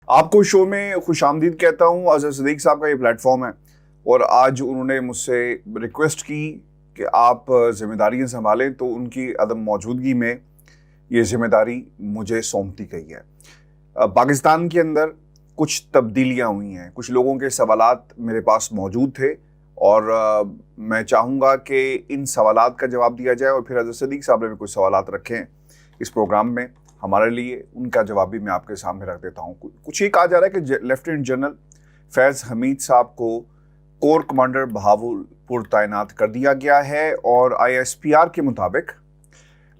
आपको शो में खुश आमदीद कहता हूँ। अजहर सिद्दीकी साहब का ये प्लेटफॉर्म है और आज उन्होंने मुझसे रिक्वेस्ट की कि आप जिम्मेदारियाँ संभालें, तो उनकी अदम मौजूदगी में ये जिम्मेदारी मुझे सौंपती गई है। पाकिस्तान के अंदर कुछ तब्दीलियाँ हुई हैं, कुछ लोगों के सवालात मेरे पास मौजूद थे और मैं चाहूँगा कि इन सवालात का जवाब दिया जाए और फिर अजहर सिद्दीकी साहब ने भी कुछ सवालात रखे हैं इस प्रोग्राम में हमारे लिए, उनका जवाब भी मैं आपके सामने रख देता हूँ। कुछ ये कहा जा रहा है कि लेफ्टिनेंट जनरल फैज़ हमीद साहब को कोर कमांडर बहावलपुर तैनात कर दिया गया है और ISPR के मुताबिक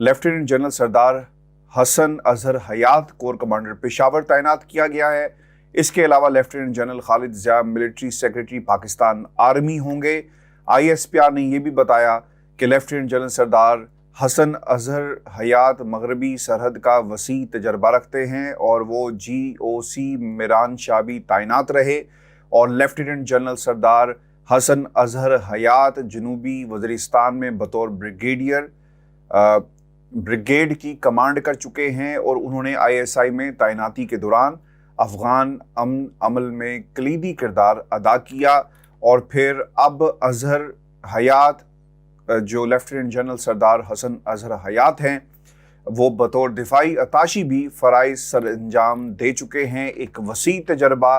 lieutenant general Sardar Hasan Azhar Hayat corps commander Peshawar तैनात किया गया है। इसके अलावा lieutenant general Khalid Zia military secretary Pakistan army होंगे। ISPR ने यह भी बताया कि लेफ्टिनेंट जनरल सरदार हसन अजहर हयात मगरबी सरहद का वसी तजर्बा रखते हैं और वो GOC मीरान शाह भी तैनात रहे, और लेफ्टिनेंट जनरल सरदार हसन अजहर हयात जनूबी वज़ीरिस्तान में बतौर ब्रिगेड की कमांड कर चुके हैं और उन्होंने ISI में तैनाती के दौरान अफ़गान अमन अमल में कलीदी किरदार अदा किया। और फिर अब अजहर हयात जो लेफ्टिनेंट जनरल सरदार हसन अजहर हयात हैं, वो बतौर दिफाई अताशी भी फ़राइज़ सर अंजाम दे चुके हैं। एक वसी तजर्बा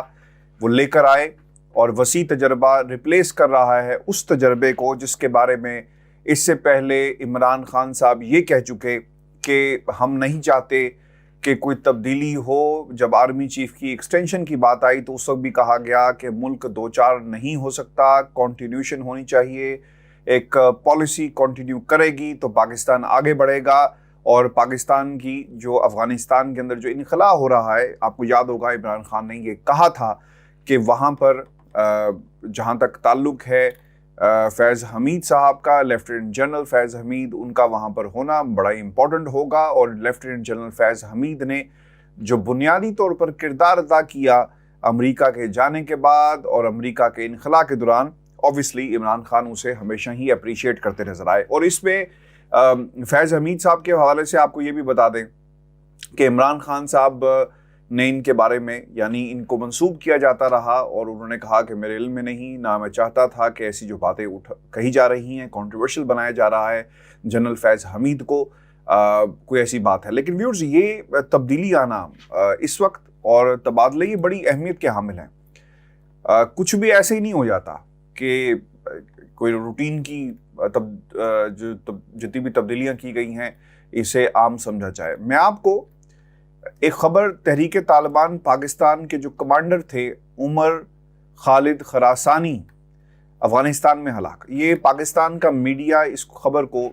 वो लेकर आए और वसी तजर्बा रिप्लेस कर रहा है उस तजर्बे को जिसके बारे में इससे पहले इमरान खान साहब ये कह चुके कि हम नहीं चाहते कि कोई तब्दीली हो। जब आर्मी चीफ की एक्सटेंशन की बात आई तो उस वक्त भी कहा गया कि मुल्क दो चार नहीं हो सकता, कॉन्टिन्यूशन होनी चाहिए, एक पॉलिसी कंटिन्यू करेगी तो पाकिस्तान आगे बढ़ेगा। और पाकिस्तान की जो अफ़गानिस्तान के अंदर जो इनखला हो रहा है, आपको याद होगा इमरान खान ने ये कहा था कि वहाँ पर जहाँ तक ताल्लुक़ है फैज़ हमीद साहब का, लेफ्टिनेंट जनरल फैज़ हमीद, उनका वहाँ पर होना बड़ा इम्पोर्टेंट होगा। और लेफ्टिनेंट जनरल फैज़ हमीद ने जो बुनियादी तौर पर किरदार अदा किया अमेरिका के जाने के बाद और अमेरिका के इनखला के दौरान, ऑब्वियसली इमरान खान उसे हमेशा ही अप्रिशिएट करते नजर आए। और इसमें फैज़ हमीद साहब के हवाले से आपको ये भी बता दें कि इमरान खान साहब ने इनके बारे में, यानी इनको मंसूब किया जाता रहा और उन्होंने कहा कि मेरे इल्म में नहीं, ना मैं चाहता था कि ऐसी जो बातें कही जा रही हैं, कंट्रोवर्शियल बनाया जा रहा है जनरल फैज़ हमीद को, कोई ऐसी बात है। लेकिन व्यूअर्स, ये तब्दीली आना इस वक्त और तबादले ये बड़ी अहमियत के हामिल हैं। कुछ भी ऐसे ही नहीं हो जाता कि कोई रूटीन की जितनी भी तब्दीलियां की गई हैं इसे आम समझा जाए। मैं आपको एक खबर, तहरीक तालिबान पाकिस्तान के जो कमांडर थे उमर खालिद खरासानी अफ़गानिस्तान में हलाक, ये पाकिस्तान का मीडिया इस खबर को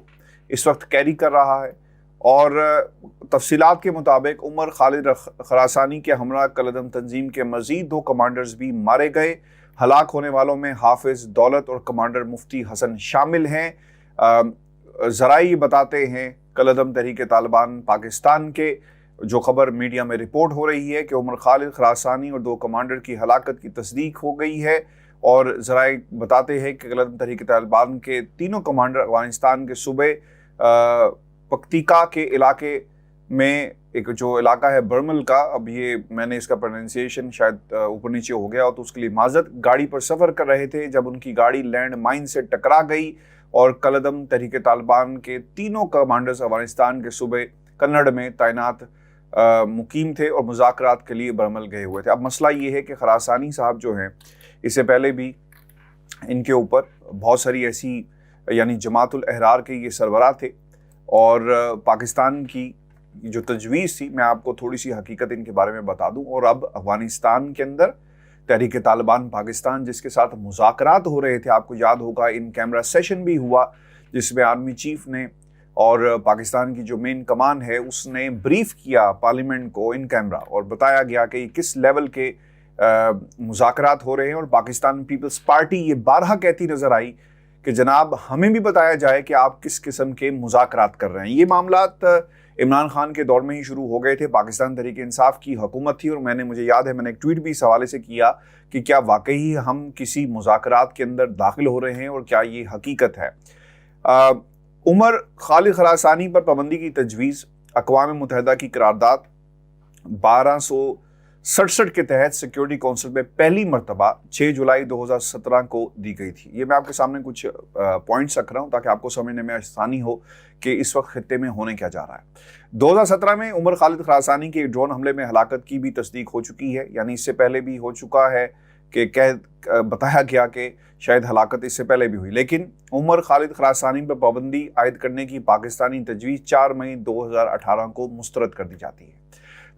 इस वक्त कैरी कर रहा है और तफसीलात के मुताबिक उमर खालिद खरासानी के हमरा कलदम तंजीम के मज़ीद 2 कमांडर्स भी मारे गए। हलाक होने वालों में हाफिज दौलत और कमांडर मुफ्ती हसन शामिल हैं। ज़राई बताते हैं कलदम तहरीक तालिबान पाकिस्तान के, जो खबर मीडिया में रिपोर्ट हो रही है कि उमर खालिद खरासानी और 2 कमांडर की हलाकत की तस्दीक हो गई है। और ज़राई बताते हैं कि कलदम तहरीक तालिबान के तीनों कमांडर अफगानिस्तान के सूबे पक्तिका के इलाके में, एक जो इलाका है बर्मल का, अब ये मैंने इसका प्रोनाउंसिएशन शायद ऊपर नीचे हो गया तो उसके लिए माजरत, गाड़ी पर सफ़र कर रहे थे जब उनकी गाड़ी लैंड माइन से टकरा गई और कलदम तहरीक तालिबान के तीनों कमांडर्स अफगानिस्तान के सूबे कन्नड़ में तैनात मुकीम थे और मुज़ाकरात के लिए बर्मल गए हुए थे। अब मसला ये है कि खरासानी साहब जो हैं, इससे पहले भी इनके ऊपर बहुत सारी ऐसी, यानी जमातुल अहरार के ये सरबराह थे और पाकिस्तान की जो तजवीज़ थी, मैं आपको थोड़ी सी हकीकत इनके बारे में बता दूं। और अब अफ़गानिस्तान के अंदर तहरीक तालिबान पाकिस्तान जिसके साथ मुज़ाकरात हो रहे थे, आपको याद होगा इन कैमरा सेशन भी हुआ जिसमें आर्मी चीफ ने और पाकिस्तान की जो मेन कमान है उसने ब्रीफ किया पार्लियामेंट को इन कैमरा और बताया गया कि किस लेवल के मुज़ाकरात हो रहे हैं। और पाकिस्तान पीपल्स पार्टी ये बारहा कहती नज़र आई कि जनाब हमें भी बताया जाए कि आप किस किस्म के मुज़ाकरात कर रहे हैं। ये मामलात इमरान खान के दौर में ही शुरू हो गए थे। पाकिस्तान तहरीक इंसाफ की हुकूमत थी और मुझे याद है मैंने एक ट्वीट भी इस हवाले से किया कि क्या वाकई हम किसी मुज़ाकरात के अंदर दाखिल हो रहे हैं और क्या ये हकीकत है। उमर खालिद खरासानी पर पाबंदी की तजवीज़, अक़वाम मुत्तहिदा की करारदाद, 67 के तहत सिक्योरिटी काउंसिल में पहली मर्तबा 6 जुलाई 2017 को दी गई थी। ये मैं आपके सामने कुछ पॉइंट्स रख रहा हूं ताकि आपको समझने में आसानी हो कि इस वक्त खित्ते में होने क्या जा रहा है। 2017 में उमर खालिद खरासानी के ड्रोन हमले में हलाकत की भी तस्दीक हो चुकी है, यानी इससे पहले भी हो चुका है कि बताया गया कि शायद हलाकत इससे पहले भी हुई, लेकिन उमर खालिद खरासानी पर पाबंदी आयद करने की पाकिस्तानी तजवीज़ 4 मई 2018 को मुस्तरद कर दी जाती है।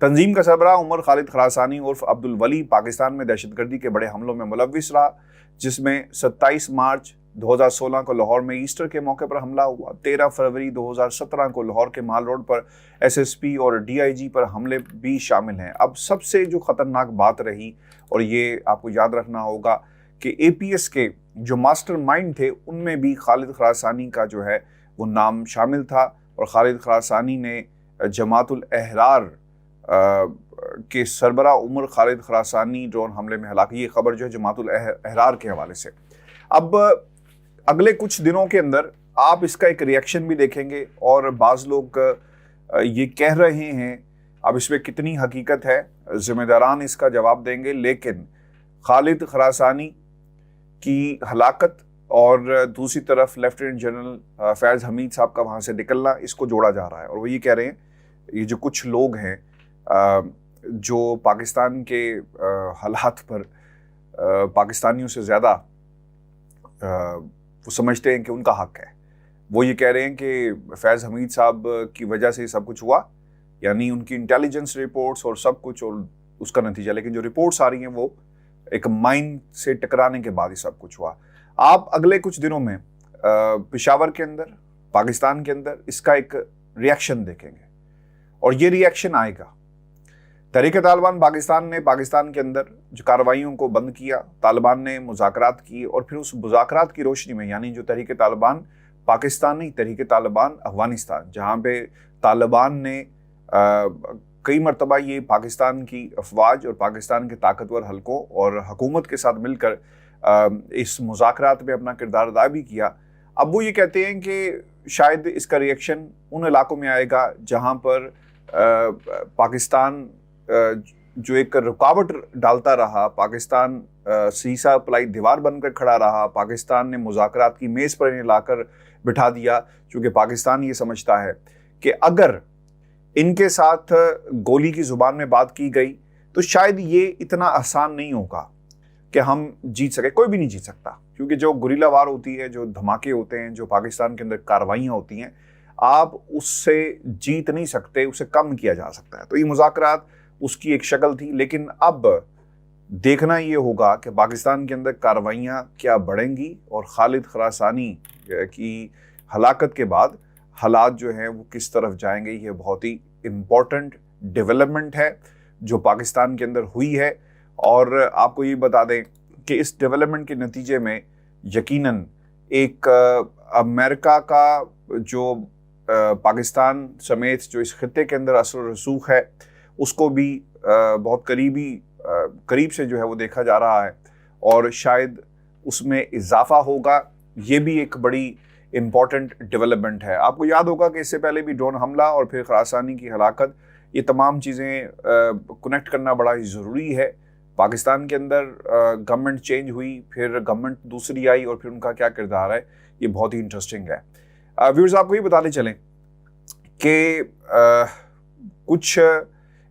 तंजीम का सरबराह उमर खालिद खरासानी उर्फ अब्दुल वली पाकिस्तान में दहशतगर्दी के बड़े हमलों में मुलव्विस रहा, जिसमें 27 मार्च 2016 को लाहौर में ईस्टर के मौके पर हमला हुआ। 13 फरवरी 2017 को लाहौर के माल रोड पर SSP और DIG पर हमले भी शामिल हैं। अब सबसे जो ख़तरनाक बात रही, और ये आपको याद रखना होगा कि APS के जो मास्टर माइंड थे उनमें भी खालिद खरासानी का जो है वो नाम शामिल था, और खालिद खरासानी ने जमातुल अहरार के सरबराह उमर खालिद खरासानी ड्रोन हमले में हलाक। ये खबर जो है जमातुल अहरार के हवाले से। अब अगले कुछ दिनों के अंदर आप इसका एक रिएक्शन भी देखेंगे, और बाज़ लोग ये कह रहे हैं, अब इसमें कितनी हकीकत है ज़िम्मेदारान इसका जवाब देंगे, लेकिन खालिद खरासानी की हलाकत और दूसरी तरफ लेफ्टिनेंट जनरल फैज़ हमीद साहब का वहाँ से निकलना, इसको जोड़ा जा रहा है। और वो ये कह रहे हैं, ये जो कुछ लोग हैं जो पाकिस्तान के हालात पर पाकिस्तानियों से ज़्यादा वो समझते हैं कि उनका हक है, वो ये कह रहे हैं कि फैज़ हमीद साहब की वजह से सब कुछ हुआ, यानी उनकी इंटेलिजेंस रिपोर्ट्स और सब कुछ और उसका नतीजा। लेकिन जो रिपोर्ट्स आ रही हैं वो एक माइन से टकराने के बाद ही सब कुछ हुआ। आप अगले कुछ दिनों में पेशावर के अंदर, पाकिस्तान के अंदर इसका एक रिएक्शन देखेंगे, और ये रिएक्शन आएगा। तहरीक तालिबान पाकिस्तान ने पाकिस्तान के अंदर जो कार्रवाइयों को बंद किया, तालिबान ने मुज़ाकरात किए, और फिर उस मुज़ाकरात की रोशनी में, यानी जो तहरीक तालिबान पाकिस्तान नहीं, तहरीक तालिबान अफगानिस्तान, जहाँ पे तालिबान ने कई मरतबा ये पाकिस्तान की अफवाज और पाकिस्तान के ताकतवर हलकों और हुकूमत के साथ मिलकर इस मुज़ाकरात में अपना किरदार अदा भी किया। अब वो ये कहते हैं कि शायद इसका रिएक्शन उन इलाकों में आएगा जहाँ पर पाकिस्तान जो एक रुकावट डालता रहा, पाकिस्तान सीसा पलाई दीवार बनकर खड़ा रहा, पाकिस्तान ने मुज़ाकरात की मेज़ पर इन्हें लाकर बिठा दिया, क्योंकि पाकिस्तान ये समझता है कि अगर इनके साथ गोली की ज़ुबान में बात की गई तो शायद ये इतना आसान नहीं होगा कि हम जीत सके। कोई भी नहीं जीत सकता, क्योंकि जो गुरिल्ला वार होती है, जो धमाके होते हैं, जो पाकिस्तान के अंदर कार्रवाइयाँ होती हैं, आप उससे जीत नहीं सकते, उसे कम किया जा सकता है। तो ये मुज़ाकरात उसकी एक शक्ल थी, लेकिन अब देखना ये होगा कि पाकिस्तान के अंदर कार्रवाइयाँ क्या बढ़ेंगी, और खालिद खरासानी की हलाकत के बाद हालात जो हैं वो किस तरफ जाएंगे। ये बहुत ही इम्पॉर्टेंट डेवलपमेंट है जो पाकिस्तान के अंदर हुई है, और आपको ये बता दें कि इस डेवलपमेंट के नतीजे में यकीनन एक अमेरिका का जो पाकिस्तान समेत जो इस खित्ते के अंदर असर रसूख है, उसको भी बहुत करीब से जो है वो देखा जा रहा है, और शायद उसमें इजाफा होगा। ये भी एक बड़ी इम्पॉर्टेंट डेवलपमेंट है। आपको याद होगा कि इससे पहले भी ड्रोन हमला और फिर खरासानी की हलाकत, ये तमाम चीज़ें कनेक्ट करना बड़ा ही ज़रूरी है। पाकिस्तान के अंदर गवर्नमेंट चेंज हुई, फिर गवर्नमेंट दूसरी आई, और फिर उनका क्या किरदार है, ये बहुत ही इंटरेस्टिंग है। व्यूअर्स, आपको ये बताते चलें कि कुछ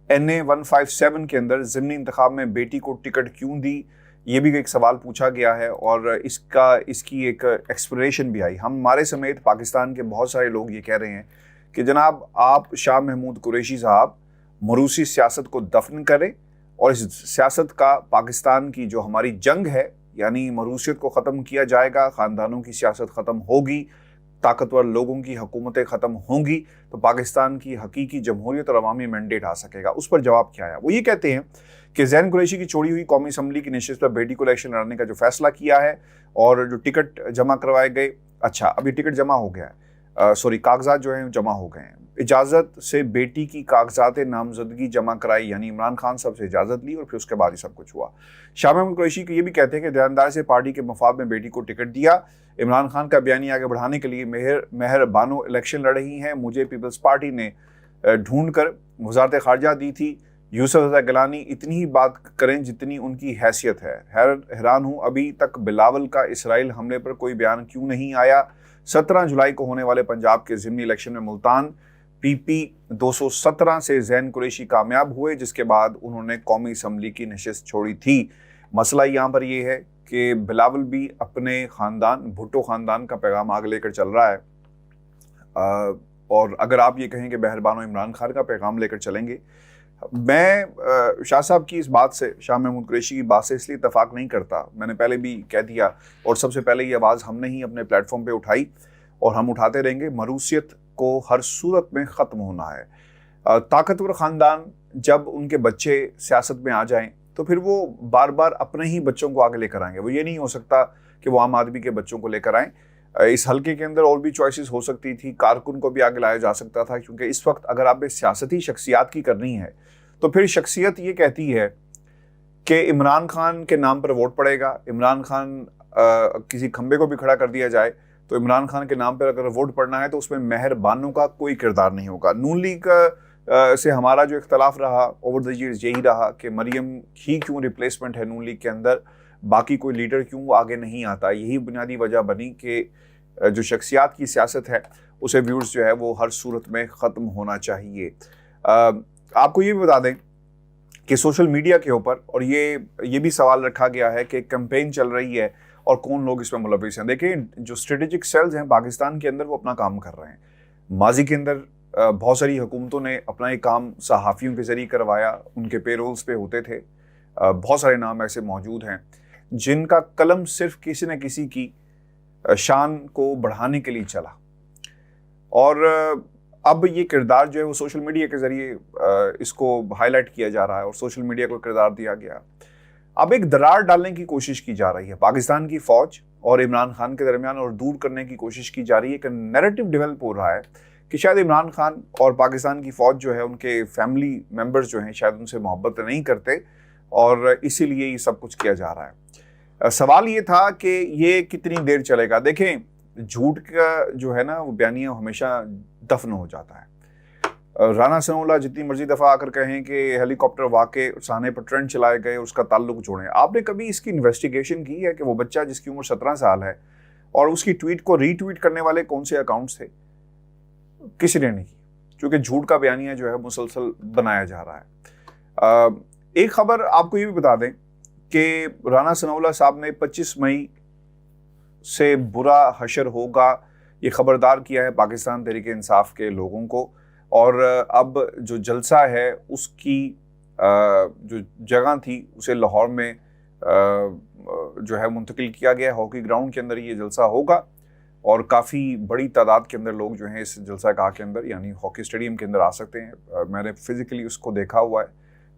NA 157 के अंदर ज़िमनी इंतखाब में बेटी को टिकट क्यों दी, ये भी एक सवाल पूछा गया है, और इसकी एक एक्सप्लेनेशन भी आई। हमारे समेत पाकिस्तान के बहुत सारे लोग ये कह रहे हैं कि जनाब, आप शाह महमूद कुरैशी साहब मरूसी सियासत को दफन करें, और इस सियासत का पाकिस्तान की जो हमारी जंग है, यानी मरूसियत को ख़त्म किया जाएगा, ख़ानदानों की सियासत ख़त्म होगी, ताकतवर लोगों की हुकूमतें ख़त्म होंगी, तो पाकिस्तान की हकीकी जमहूरियत और अवामी मैंडेट आ सकेगा। उस पर जवाब क्या है? वो ये कहते हैं कि ज़ैन कुरैशी की छोड़ी हुई कौमी असम्बली की नशिस्त पर बेटी को इलेक्शन लड़ने का जो फैसला किया है, और जो टिकट जमा करवाए गए, अच्छा अभी टिकट जमा हो गया है, कागजात जो हैं जमा हो गए हैं, इजाज़त से बेटी की कागजात नामजदगी जमा कराई, यानी इमरान खान साहब से इजाज़त ली, और फिर उसके बाद ही सब कुछ हुआ। शाह महमूद कुरैशी ये भी कहते हैं कि ध्यानदार से पार्टी के मफाद में बेटी को टिकट दिया। इमरान खान का बयानी आगे बढ़ाने के लिए मेहर बानो इलेक्शन लड़ रही हैं। मुझे पीपल्स पार्टी ने ढूंढ कर वज़ारत ख़ारजा दी थी, یوسف رضا گیلانی اتنی ہی بات کریں جتنی ان کی حیثیت ہے. حیران ہوں ابھی تک بلاول کا اسرائیل حملے پر کوئی بیان کیوں نہیں آیا. 17 جولائی کو ہونے والے پنجاب کے ضمنی الیکشن میں ملتان PP 217 سے زین قریشی کامیاب ہوئے، جس کے بعد انہوں نے قومی اسمبلی کی نشست چھوڑی تھی. مسئلہ یہاں پر یہ ہے کہ بلاول بھی اپنے خاندان بھٹو خاندان کا پیغام آگے لے کر چل رہا ہے، اور اگر آپ یہ کہیں کہ بہربانو عمران خان کا پیغام لے کر چلیں گے، میں شاہ صاحب کی اس بات سے، شاہ محمود قریشی کی بات سے اس لیے اتفاق نہیں کرتا. میں نے پہلے بھی کہہ دیا، اور سب سے پہلے یہ آواز ہم نے ہی اپنے پلیٹ فارم پہ اٹھائی اور ہم اٹھاتے رہیں گے. مروثیت کو ہر صورت میں ختم ہونا ہے. طاقتور خاندان جب ان کے بچے سیاست میں آ جائیں تو پھر وہ بار بار اپنے ہی بچوں کو آگے لے کر آئیں گے. وہ یہ نہیں ہو سکتا کہ وہ عام آدمی کے بچوں کو لے کر آئیں. اس حلقے کے اندر اور بھی چوائسز ہو سکتی تھی، کارکن کو بھی آگے لایا جا سکتا تھا، کیونکہ اس وقت اگر آپ سیاستی شخصیات کی کرنی ہے تو پھر شخصیت یہ کہتی ہے کہ عمران خان کے نام پر ووٹ پڑے گا. عمران خان کسی کھمبے کو بھی کھڑا کر دیا جائے تو عمران خان کے نام پر اگر ووٹ پڑنا ہے تو اس میں مہربانوں کا کوئی کردار نہیں ہوگا. نون لیگ سے ہمارا جو اختلاف رہا اوور دی ایئرز یہی رہا کہ مریم ہی کیوں ریپلیسمنٹ ہے نون لیگ کے اندر، باقی کوئی لیڈر کیوں آگے نہیں آتا. یہی بنیادی وجہ بنی کہ جو شخصیات کی سیاست ہے اسے ویورز جو ہے وہ ہر صورت میں ختم ہونا چاہیے. آپ کو یہ بھی بتا دیں کہ سوشل میڈیا کے اوپر، اور یہ بھی سوال رکھا گیا ہے کہ کیمپین چل رہی ہے اور کون لوگ اس میں ملوث ہیں. دیکھیں، جو اسٹریٹجک سیلز ہیں پاکستان کے اندر وہ اپنا کام کر رہے ہیں. ماضی کے اندر بہت ساری حکومتوں نے اپنا یہ کام صحافیوں کے ذریعے کروایا، ان کے پے رولز پہ ہوتے تھے. بہت سارے نام ایسے موجود ہیں جن کا قلم صرف کسی نہ کسی کی شان کو بڑھانے کے لیے چلا، اور اب یہ کردار جو ہے وہ سوشل میڈیا کے ذریعے اس کو ہائی لائٹ کیا جا رہا ہے اور سوشل میڈیا کو کردار دیا گیا. اب ایک درار ڈالنے کی کوشش کی جا رہی ہے پاکستان کی فوج اور عمران خان کے درمیان، اور دور کرنے کی کوشش کی جا رہی ہے. کہ نیریٹو ڈیولپ ہو رہا ہے کہ شاید عمران خان اور پاکستان کی فوج جو ہے ان کے فیملی ممبرز جو ہیں شاید ان سے محبت نہیں کرتے، اور اسی لیے یہ سب کچھ کیا جا رہا ہے. سوال یہ تھا کہ یہ کتنی دیر چلے گا. دیکھیں، جھوٹ کا جو ہے نا وہ بیانیہ ہمیشہ دفن ہو جاتا ہے. رانا ثناء اللہ جتنی مرضی دفعہ آ کر کہیں کہ ہیلی کاپٹر واقع سانے پر ٹرین چلائے گئے، اس کا تعلق جوڑیں. آپ نے کبھی اس کی انویسٹیگیشن کی ہے کہ وہ بچہ جس کی عمر 17 سال ہے اور اس کی ٹویٹ کو ری ٹویٹ کرنے والے کون سے اکاؤنٹس تھے؟ کسی نے نہیں کی، کیونکہ جھوٹ کا بیانیہ جو ہے مسلسل بنایا جا رہا ہے. ایک خبر آپ کو یہ بھی بتا دیں کہ رانا ثناء اللہ صاحب نے 25 مئی سے برا حشر ہوگا یہ خبردار کیا ہے پاکستان تحریک انصاف کے لوگوں کو، اور اب جو جلسہ ہے اس کی جو جگہ تھی اسے لاہور میں جو ہے منتقل کیا گیا. ہاکی گراؤنڈ کے اندر یہ جلسہ ہوگا اور کافی بڑی تعداد کے اندر لوگ جو ہیں اس جلسہ گاہ کے اندر یعنی ہاکی اسٹیڈیم کے اندر آ سکتے ہیں. میں نے فزیکلی اس کو دیکھا ہوا ہے،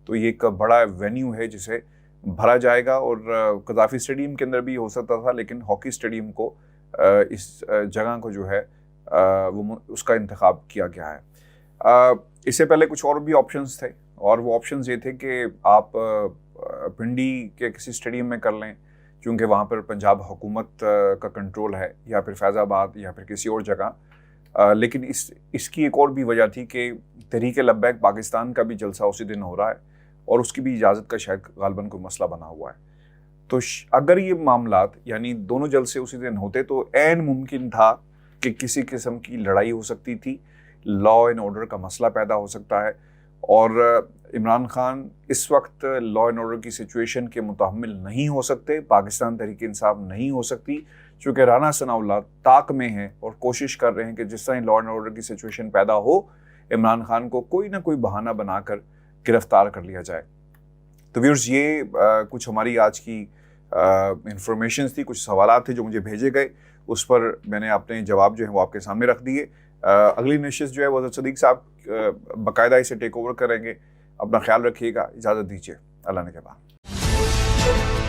تو یہ ایک بڑا وینیو ہے جسے بھرا جائے گا، اور قذافی اسٹیڈیم کے اندر بھی ہو سکتا تھا، لیکن ہاکی اسٹیڈیم کو اس جگہ کو جو ہے وہ اس کا انتخاب کیا گیا ہے. اس سے پہلے کچھ اور بھی آپشنز تھے، اور وہ آپشنز یہ تھے کہ آپ پنڈی کے کسی اسٹیڈیم میں کر لیں کیونکہ وہاں پر پنجاب حکومت کا کنٹرول ہے، یا پھر فیض آباد یا پھر کسی اور جگہ. لیکن اس کی ایک اور بھی وجہ تھی کہ تحریک لبیک پاکستان کا بھی جلسہ اسی دن ہو رہا ہے اور اس کی بھی اجازت کا شاید غالباً کوئی مسئلہ بنا ہوا ہے. تو اگر یہ معاملات یعنی دونوں جلسے اسی دن ہوتے تو عین ممکن تھا کہ کسی قسم کی لڑائی ہو سکتی تھی، لا اینڈ آرڈر کا مسئلہ پیدا ہو سکتا ہے، اور عمران خان اس وقت لا اینڈ آرڈر کی سچویشن کے متحمل نہیں ہو سکتے، پاکستان تحریک انصاف نہیں ہو سکتی، چونکہ رانا ثناء اللہ طاق میں ہیں اور کوشش کر رہے ہیں کہ جس طرح لا اینڈ آرڈر کی سچویشن پیدا ہو عمران خان کو کوئی نہ کوئی بہانہ بنا کر گرفتار کر لیا جائے. تو ویورز، یہ کچھ ہماری آج کی انفارمیشنز تھی، کچھ سوالات تھے جو مجھے بھیجے گئے، اس پر میں نے اپنے جواب جو ہیں وہ آپ کے سامنے رکھ دیے. اگلی نشست جو ہے وہ صدیق صاحب باقاعدہ اسے ٹیک اوور کریں گے. اپنا خیال رکھیے گا، اجازت دیجیے، اللہ نے کے بعد.